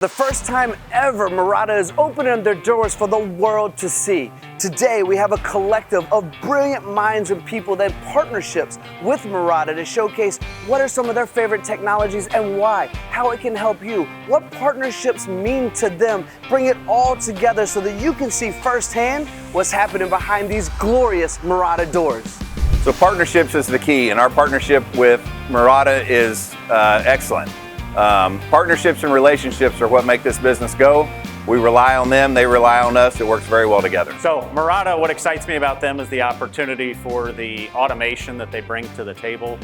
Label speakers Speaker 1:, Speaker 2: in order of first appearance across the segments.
Speaker 1: The first time ever, Marada is opening their doors for the world to see. Today, we have a collective of brilliant minds and people that have partnerships with Marada to showcase what are some of their favorite technologies and why, how it can help you, what partnerships mean to them. Bring it all together so that you can see firsthand what's happening behind these glorious Marada doors.
Speaker 2: So partnerships is the key, and our partnership with Marada is excellent. Partnerships and relationships are what make this business go. We rely on them, they rely on us. It works very well together.
Speaker 3: So Marada, what excites me about them is the opportunity for the automation that they bring to the table.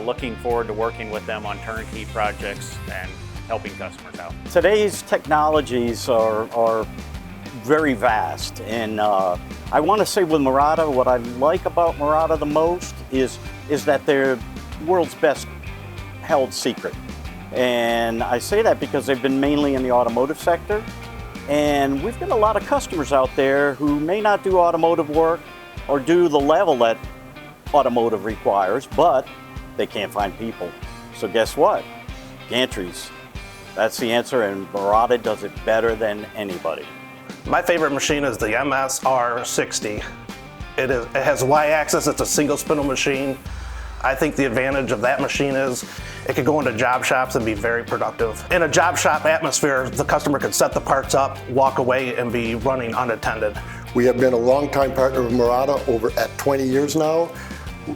Speaker 3: Looking forward to working with them on turnkey projects and helping customers out.
Speaker 4: Today's technologies are very vast, and I want to say with Marada, what I like about Marada the most is that they're world's best held secret. And I say that because they've been mainly in the automotive sector, and we've got a lot of customers out there who may not do automotive work or do the level that automotive requires, but they can't find people. So guess what? Gantries. That's the answer, and Marada does it better than anybody.
Speaker 5: My favorite machine is the MSR60. It has Y-axis, it's a single spindle machine. I think the advantage of that machine is it could go into job shops and be very productive. In a job shop atmosphere, the customer could set the parts up, walk away, and be running unattended. We have been a longtime partner of Marada over at 20 years now.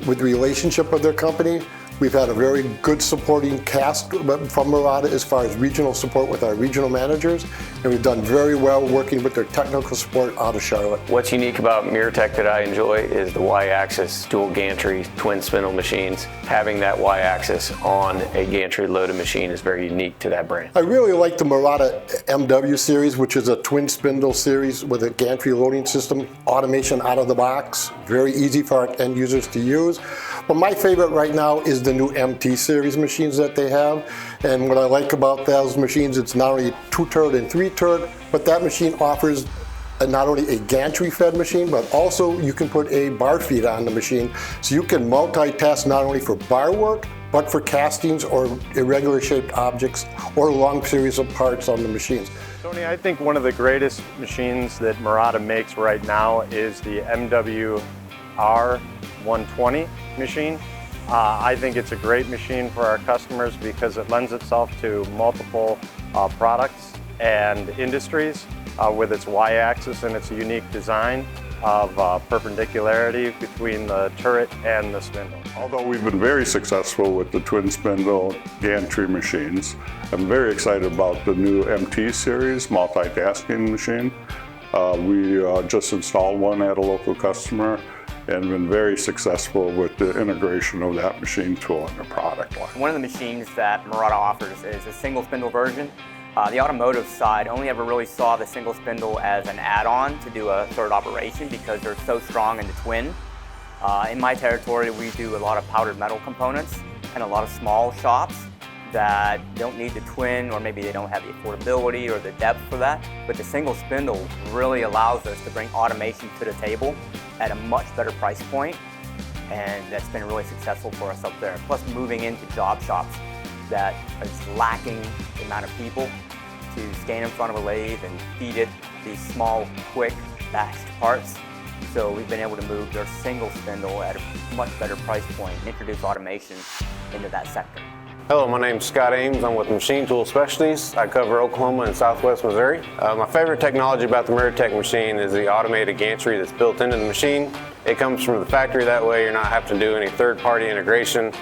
Speaker 5: With the relationship of their company, we've had a very good supporting cast from Marada as far as regional support with our regional managers, and we've done very well working with their technical support out of Charlotte.
Speaker 6: What's unique about Muratec that I enjoy is the Y-axis dual gantry twin spindle machines. Having that Y-axis on a gantry loaded machine is very unique to that brand.
Speaker 5: I really like the Marada MW series, which is a twin spindle series with a gantry loading system, automation out of the box, very easy for our end users to use. But my favorite right now is the new MT series machines that they have. And what I like about those machines, it's not only 2-turret and 3-turret, but that machine offers not only a gantry fed machine, but also you can put a bar feed on the machine. So you can multitask not only for bar work, but for castings or irregular shaped objects or long series of parts on the machines.
Speaker 7: Tony, I think one of the greatest machines that Marada makes right now is the MWR 120 machine. I think it's a great machine for our customers because it lends itself to multiple products and industries with its Y-axis and its unique design of perpendicularity between the turret and the spindle.
Speaker 8: Although we've been very successful with the twin spindle gantry machines, I'm very excited about the new MT series multitasking machine. We just installed one at a local customer and been very successful with the integration of that machine tool in the product line.
Speaker 9: One of the machines that Marada offers is a single spindle version. The automotive side only ever really saw the single spindle as an add-on to do a third operation because they're so strong in the twin. In my territory, we do a lot of powdered metal components and a lot of small shops that don't need the twin, or maybe they don't have the affordability or the depth for that. But the single spindle really allows us to bring automation to the table at a much better price point, and that's been really successful for us up there. Plus moving into job shops that is lacking the amount of people to stand in front of a lathe and feed it these small, quick, batched parts. So we've been able to move their single spindle at a much better price point and introduce automation into that sector.
Speaker 10: Hello, my name's Scott Ames. I'm with Machine Tool Specialties. I cover Oklahoma and Southwest Missouri. My favorite technology about the Muratec machine is the automated gantry that's built into the machine. It comes from the factory, that way you're not having to do any third-party integration.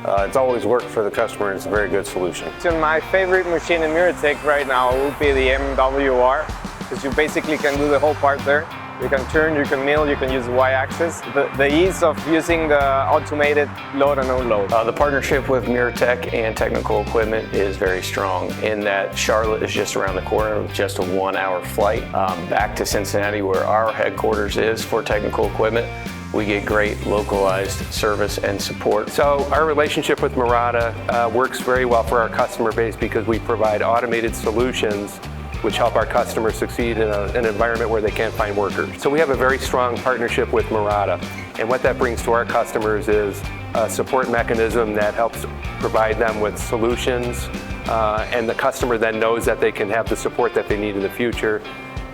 Speaker 10: It's always worked for the customer, and it's a very good solution.
Speaker 11: So my favorite machine in Muratec right now would be the MWR, because you basically can do the whole part there. You can turn, you can mill, you can use the Y-axis. The ease of using the automated load and unload.
Speaker 6: The partnership with Muratec and technical equipment is very strong in that Charlotte is just around the corner with just a 1-hour flight back to Cincinnati, where our headquarters is for technical equipment. We get great localized service and support.
Speaker 12: So our relationship with Marada works very well for our customer base because we provide automated solutions which help our customers succeed in an environment where they can't find workers. So we have a very strong partnership with Marada, and what that brings to our customers is a support mechanism that helps provide them with solutions and the customer then knows that they can have the support that they need in the future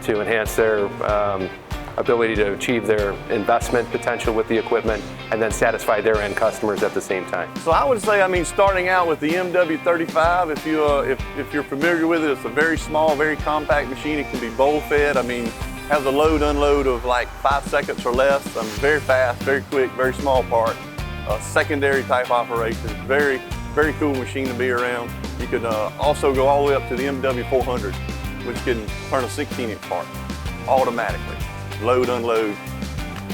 Speaker 12: to enhance their ability to achieve their investment potential with the equipment and then satisfy their end customers at the same time.
Speaker 13: So I would say, I mean, starting out with the MW35, if you're familiar with it, it's a very small, very compact machine. It can be bowl fed. I mean, has a load unload of like 5 seconds or less. Very fast, very quick, very small part. Secondary type operation. Very, very cool machine to be around. You could also go all the way up to the MW400, which can turn a 16-inch part automatically. Load, unload,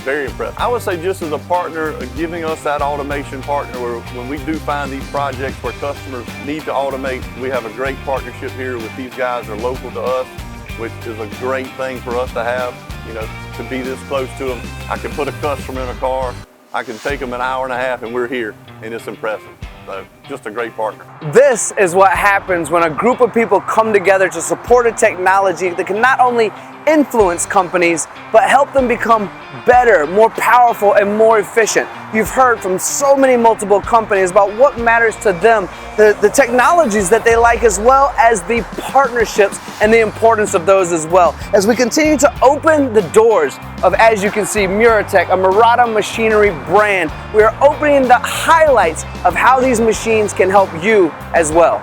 Speaker 13: very impressive. I would say just as a partner, giving us that automation partner, where when we do find these projects where customers need to automate, we have a great partnership here with these guys. They're local to us, which is a great thing for us to have, you know, to be this close to them. I can put a customer in a car, I can take them an hour and a half and we're here, and it's impressive. So just a great partner.
Speaker 1: This is what happens when a group of people come together to support a technology that can not only influence companies, but help them become better, more powerful, and more efficient. You've heard from so many multiple companies about what matters to them, the technologies that they like, as well as the partnerships and the importance of those as well. As we continue to open the doors of, as you can see, Muratec, a Murata Machinery brand, we are opening the highlights of how these machines can help you as well.